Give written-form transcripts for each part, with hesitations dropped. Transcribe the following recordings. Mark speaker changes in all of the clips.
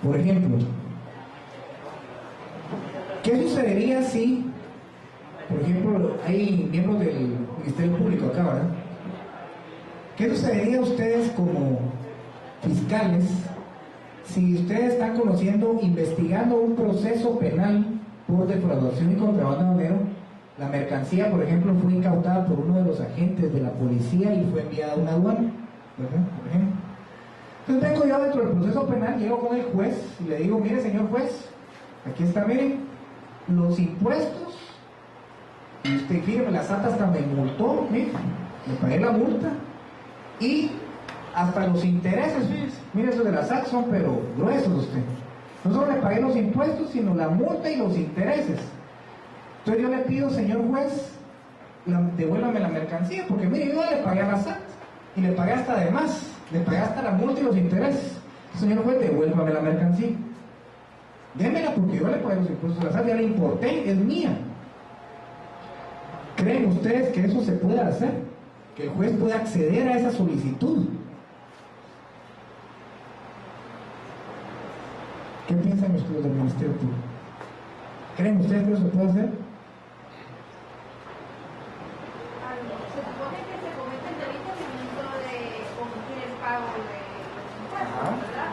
Speaker 1: Por ejemplo, ¿qué sucedería si, por ejemplo, hay miembros del Ministerio Público acá, ¿verdad? ¿Qué sucedería a ustedes como fiscales si ustedes están conociendo, investigando un proceso penal por defraudación y contrabando aduanero? La mercancía, por ejemplo, fue incautada por uno de los agentes de la policía y fue enviada a una aduana, ¿verdad? Por ejemplo. Entonces vengo yo dentro del proceso penal, llego con el juez y le digo, mire señor juez, aquí está, miren, los impuestos, y usted, fíjeme, la SAT hasta me multó, mire, le pagué la multa, y hasta los intereses, fíjese, mire, esos de la SAT son pero gruesos usted. No solo le pagué los impuestos, sino la multa y los intereses. Entonces yo le pido, señor juez, devuélvame la mercancía, porque mire, yo le pagué a la SAT, y le pagué hasta de más, le pagué hasta la multa y los intereses. Señor juez, devuélvame la mercancía. Démela porque yo le pagué los impuestos a la SAT, ya la importé, es mía. ¿Creen ustedes que eso se puede hacer? ¿Que el juez puede acceder a esa solicitud? ¿Qué piensan ustedes del Ministerio Público? ¿Creen ustedes que eso se puede hacer?
Speaker 2: Se supone que se comete el delito al momento de omitir el pago de los impuestos, ¿verdad?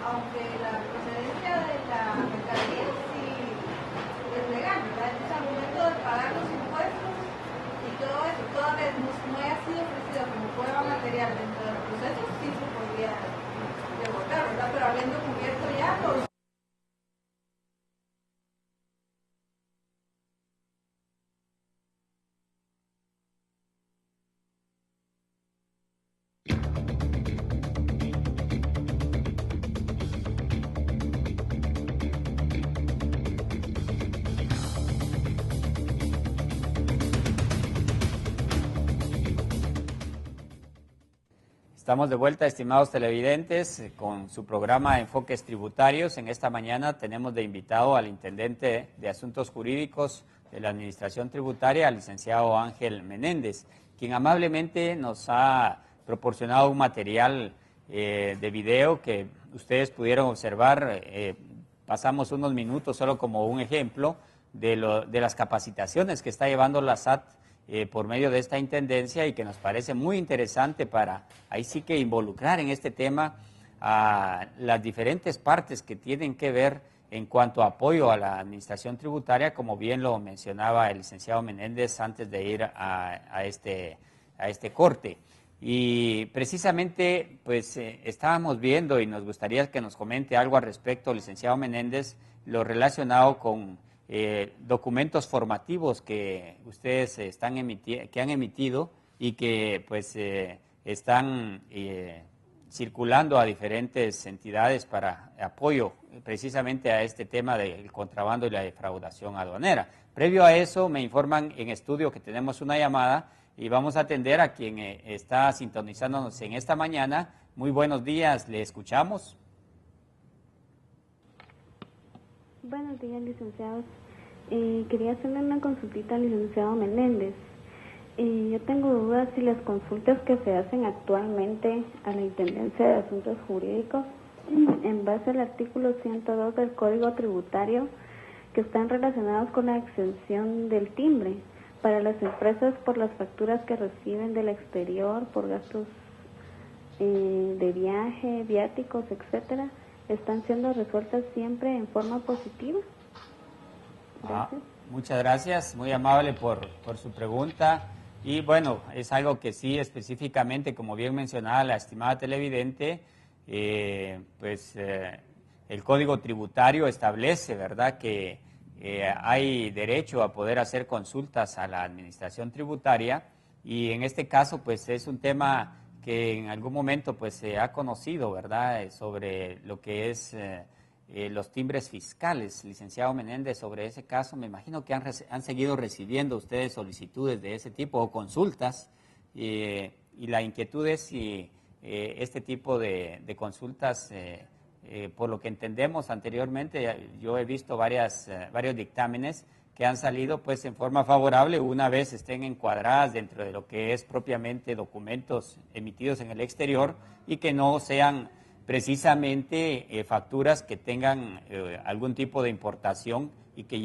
Speaker 2: Aunque la procedencia de la mercadería sí es legal, ¿verdad? Entonces al momento de pagar los impuestos y todo eso, toda vez no haya sido ofrecido como prueba material dentro del proceso, sí se podría devolver, ¿verdad? Pero habiendo cubierto ya los...
Speaker 3: Estamos de vuelta, estimados televidentes, con su programa Enfoques Tributarios. En esta mañana tenemos de invitado al Intendente de Asuntos Jurídicos de la Administración Tributaria, al licenciado Ángel Menéndez, quien amablemente nos ha proporcionado un material de video que ustedes pudieron observar. Pasamos unos minutos solo como un ejemplo de las capacitaciones que está llevando la SAT por medio de esta intendencia y que nos parece muy interesante para ahí sí que involucrar en este tema a las diferentes partes que tienen que ver en cuanto a apoyo a la administración tributaria, como bien lo mencionaba el licenciado Menéndez antes de ir a este corte. Y precisamente pues estábamos viendo y nos gustaría que nos comente algo al respecto, licenciado Menéndez, lo relacionado con documentos formativos que ustedes que han emitido y que pues están circulando a diferentes entidades para apoyo precisamente a este tema del contrabando y la defraudación aduanera. Previo a eso me informan en estudio que tenemos una llamada y vamos a atender a quien está sintonizándonos en esta mañana. Muy buenos días, le escuchamos.
Speaker 4: Buenos días, licenciados. Quería hacerle una consultita al licenciado Menéndez. Yo tengo dudas si las consultas que se hacen actualmente a la Intendencia de Asuntos Jurídicos, en base al artículo 102 del Código Tributario, que están relacionados con la exención del timbre para las empresas por las facturas que reciben del exterior, por gastos de viaje, viáticos, etcétera, están siendo resueltas siempre en forma positiva. Gracias.
Speaker 3: Muchas gracias, muy amable por su pregunta. Y bueno, es algo que sí específicamente, como bien mencionaba la estimada televidente, el Código Tributario establece, ¿verdad?, que hay derecho a poder hacer consultas a la administración tributaria, y en este caso pues es un tema que en algún momento pues se ha conocido, ¿verdad?, sobre lo que es los timbres fiscales. Licenciado Menéndez, sobre ese caso me imagino que han seguido recibiendo ustedes solicitudes de ese tipo o consultas, y la inquietud es si este tipo de consultas, por lo que entendemos anteriormente, yo he visto varios dictámenes que han salido pues en forma favorable una vez estén encuadradas dentro de lo que es propiamente documentos emitidos en el exterior y que no sean precisamente facturas que tengan algún tipo de importación y que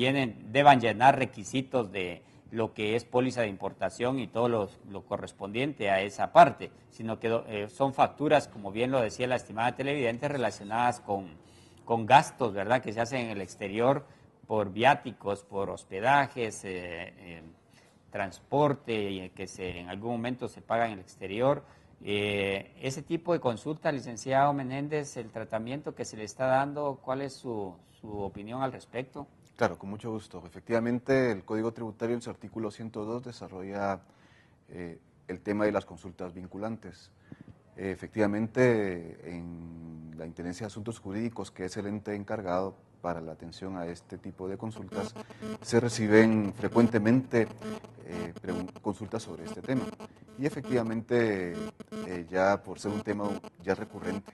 Speaker 3: deban llenar requisitos de lo que es póliza de importación y todo lo correspondiente a esa parte, sino que son facturas, como bien lo decía la estimada televidente, relacionadas con gastos, ¿verdad?, que se hacen en el exterior por viáticos, por hospedajes, transporte, y que en algún momento se paga en el exterior. Ese tipo de consulta, licenciado Menéndez, el tratamiento que se le está dando, ¿cuál es su opinión al respecto?
Speaker 5: Claro, con mucho gusto. Efectivamente, el Código Tributario en su artículo 102 desarrolla el tema de las consultas vinculantes. Efectivamente, en la Intendencia de Asuntos Jurídicos, que es el ente encargado para la atención a este tipo de consultas, se reciben frecuentemente consultas sobre este tema. Y efectivamente, ya por ser un tema ya recurrente,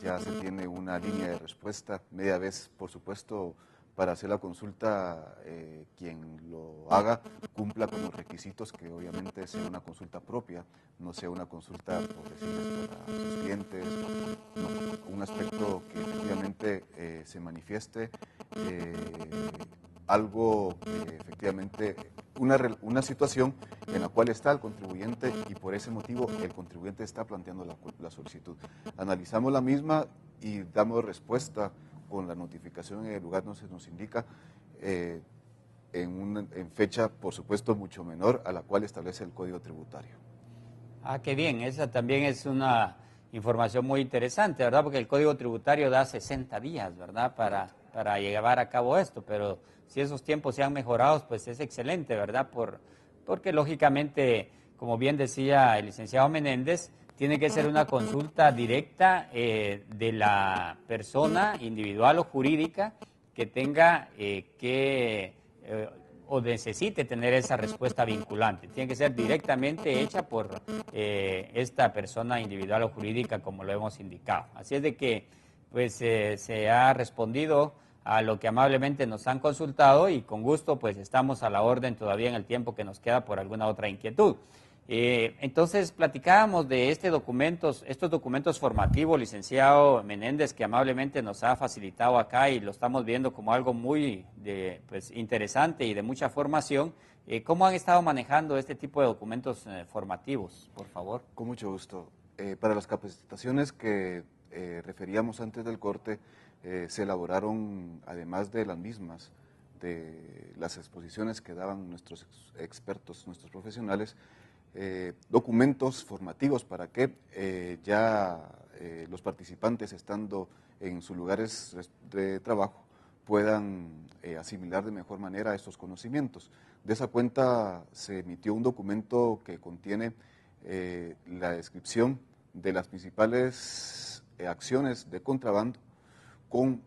Speaker 5: ya se tiene una línea de respuesta, media vez, por supuesto, para hacer la consulta, quien lo haga cumpla con los requisitos, que obviamente sea una consulta propia, no sea una consulta, por decirles, para sus clientes, no, un aspecto que efectivamente se manifieste, algo que efectivamente, una situación en la cual está el contribuyente y por ese motivo el contribuyente está planteando la solicitud. Analizamos la misma y damos respuesta con la notificación en el lugar donde se nos indica, en fecha, por supuesto, mucho menor a la cual establece el Código Tributario.
Speaker 3: Ah, qué bien, esa también es una información muy interesante, ¿verdad? Porque el Código Tributario da 60 días, ¿verdad?, para llevar a cabo esto, pero si esos tiempos se han mejorado, pues es excelente, ¿verdad? Porque lógicamente, como bien decía el licenciado Menéndez, tiene que ser una consulta directa de la persona individual o jurídica que tenga o necesite tener esa respuesta vinculante. Tiene que ser directamente hecha por esta persona individual o jurídica, como lo hemos indicado. Así es de que pues se ha respondido a lo que amablemente nos han consultado y con gusto pues estamos a la orden todavía en el tiempo que nos queda por alguna otra inquietud. Entonces platicábamos de estos documentos formativos, licenciado Menéndez, que amablemente nos ha facilitado acá y lo estamos viendo como algo muy interesante y de mucha formación. ¿Cómo han estado manejando este tipo de documentos formativos, por favor?
Speaker 5: Con mucho gusto. Para las capacitaciones que referíamos antes del corte, se elaboraron, además de las mismas, de las exposiciones que daban nuestros expertos, nuestros profesionales, documentos formativos para que los participantes, estando en sus lugares de trabajo, puedan asimilar de mejor manera estos conocimientos. De esa cuenta se emitió un documento que contiene la descripción de las principales acciones de contrabando, con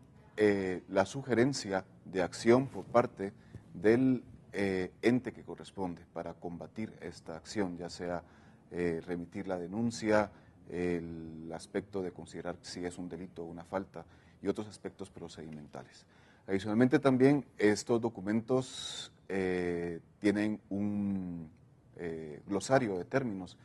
Speaker 5: la sugerencia de acción por parte del ente que corresponde para combatir esta acción, ya sea remitir la denuncia, el aspecto de considerar si es un delito o una falta y otros aspectos procedimentales. Adicionalmente también estos documentos tienen un glosario de términos.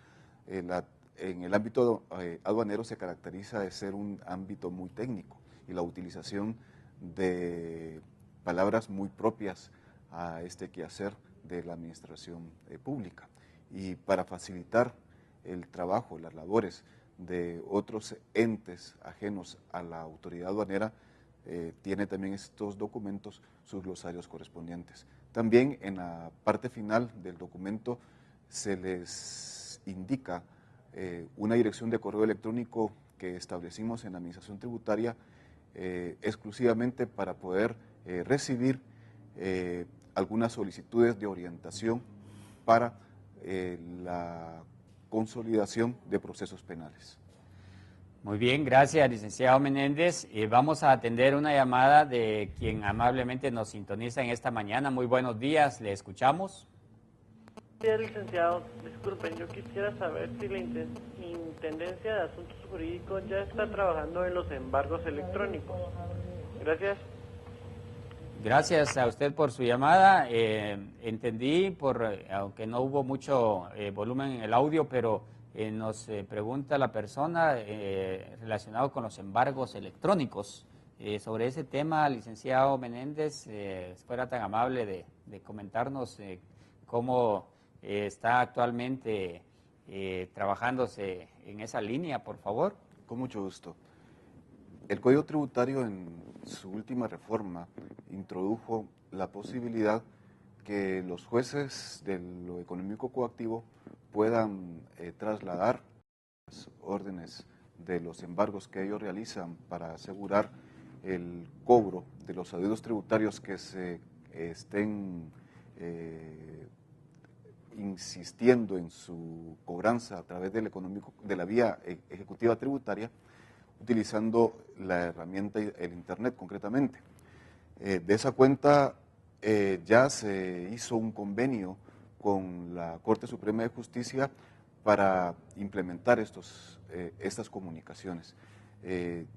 Speaker 5: En el ámbito aduanero se caracteriza de ser un ámbito muy técnico y la utilización de palabras muy propias a este quehacer de la administración pública. Y para facilitar el trabajo, las labores de otros entes ajenos a la autoridad aduanera, tiene también estos documentos sus glosarios correspondientes. También en la parte final del documento se les indica una dirección de correo electrónico que establecimos en la Administración Tributaria exclusivamente para poder recibir algunas solicitudes de orientación para la consolidación de procesos penales.
Speaker 3: Muy bien, gracias, licenciado Menéndez. Vamos a atender una llamada de quien amablemente nos sintoniza en esta mañana. Muy buenos días, le escuchamos.
Speaker 6: Buenos días, licenciado. Disculpen, yo quisiera saber si la Intendencia de Asuntos Jurídicos ya está trabajando en los embargos electrónicos. Gracias.
Speaker 3: Gracias a usted por su llamada. Entendí, aunque no hubo mucho volumen en el audio, pero Nos pregunta la persona relacionado con los embargos electrónicos. Sobre ese tema, licenciado Menéndez, fuera tan amable de comentarnos cómo está actualmente trabajándose en esa línea, por favor.
Speaker 5: Con mucho gusto. El Código Tributario en su última reforma introdujo la posibilidad que los jueces de lo económico coactivo puedan trasladar las órdenes de los embargos que ellos realizan para asegurar el cobro de los adeudos tributarios que se estén insistiendo en su cobranza a través del de la vía ejecutiva tributaria, utilizando la herramienta el Internet concretamente. De esa cuenta ya se hizo un convenio con la Corte Suprema de Justicia para implementar estas comunicaciones.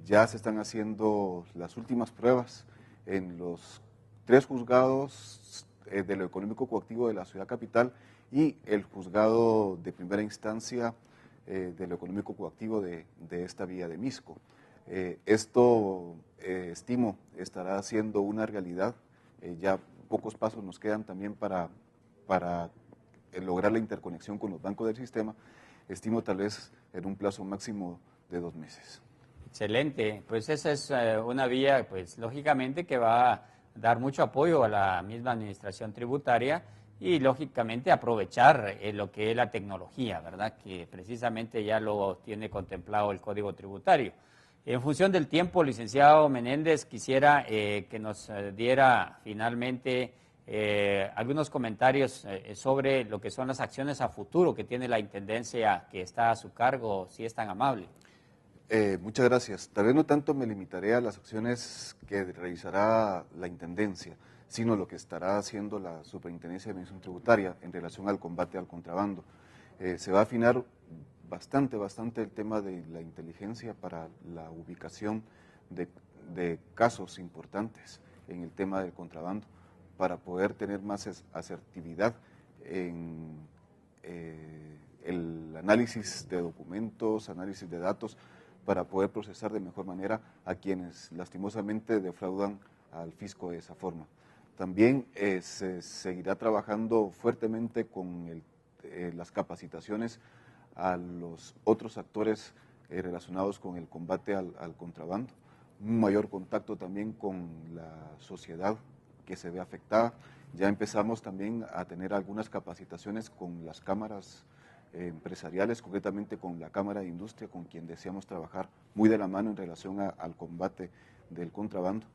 Speaker 5: Ya se están haciendo las últimas pruebas en los 3 juzgados de lo económico coactivo de la ciudad capital y el juzgado de primera instancia de lo económico coactivo de esta vía de Misco. Esto, estimo, estará siendo una realidad. Ya pocos pasos nos quedan también para lograr la interconexión con los bancos del sistema. Estimo tal vez en un plazo máximo de 2 meses.
Speaker 3: Excelente, pues esa es una vía, pues lógicamente que va a dar mucho apoyo a la misma administración tributaria y lógicamente aprovechar lo que es la tecnología, ¿verdad? Que precisamente ya lo tiene contemplado el Código Tributario. En función del tiempo, licenciado Menéndez, quisiera que nos diera finalmente algunos comentarios sobre lo que son las acciones a futuro que tiene la Intendencia que está a su cargo, si es tan amable.
Speaker 5: Muchas gracias. Tal vez no tanto me limitaré a las acciones que realizará la Intendencia, sino lo que estará haciendo la Superintendencia de Administración Tributaria en relación al combate al contrabando. Se va a afinar bastante el tema de la inteligencia para la ubicación de casos importantes en el tema del contrabando, para poder tener más asertividad en el análisis de documentos, análisis de datos, para poder procesar de mejor manera a quienes lastimosamente defraudan al fisco de esa forma. También se seguirá trabajando fuertemente con las capacitaciones a los otros actores relacionados con el combate al contrabando, un mayor contacto también con la sociedad que se ve afectada. Ya empezamos también a tener algunas capacitaciones con las cámaras empresariales, concretamente con la Cámara de Industria, con quien deseamos trabajar muy de la mano en relación al combate del contrabando.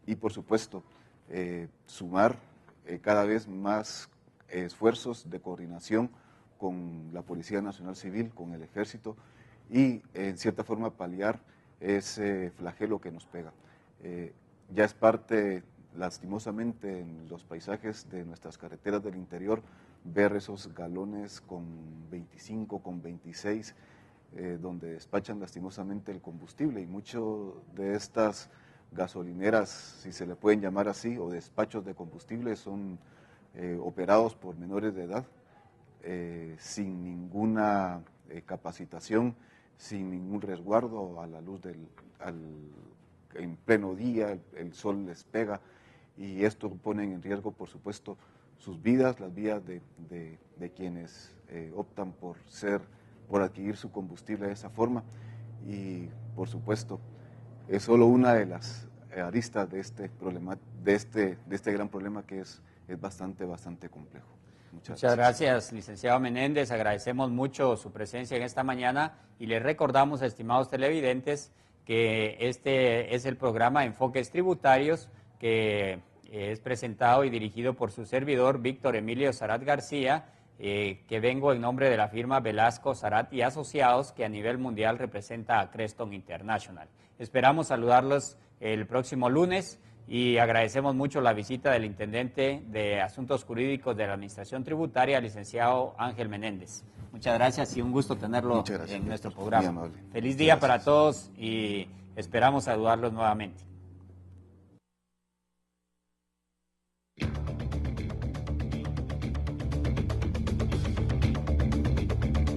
Speaker 5: Y por supuesto, sumar cada vez más esfuerzos de coordinación con la Policía Nacional Civil, con el Ejército y en cierta forma paliar ese flagelo que nos pega. Ya es parte, lastimosamente, en los paisajes de nuestras carreteras del interior, ver esos galones con 25, con 26, donde despachan lastimosamente el combustible, y mucho de estas gasolineras, si se le pueden llamar así, o despachos de combustible, son operados por menores de edad, sin ninguna capacitación, sin ningún resguardo, a la luz en pleno día, el sol les pega, y esto pone en riesgo, por supuesto, sus vidas, las vidas de quienes optan por adquirir su combustible de esa forma, y por supuesto es solo una de las aristas de este gran problema que es bastante complejo.
Speaker 3: Muchas gracias, licenciado Menéndez. Agradecemos mucho su presencia en esta mañana y les recordamos, estimados televidentes, que este es el programa Enfoques Tributarios, que es presentado y dirigido por su servidor, Víctor Emilio Sarat García, que vengo en nombre de la firma Velasco, Sarat y Asociados, que a nivel mundial representa a Creston International. Esperamos saludarlos el próximo lunes y agradecemos mucho la visita del Intendente de Asuntos Jurídicos de la Administración Tributaria, licenciado Ángel Menéndez. Muchas gracias y un gusto tenerlo en nuestro programa.
Speaker 5: Muy amable.
Speaker 3: Feliz día para todos y esperamos saludarlos nuevamente.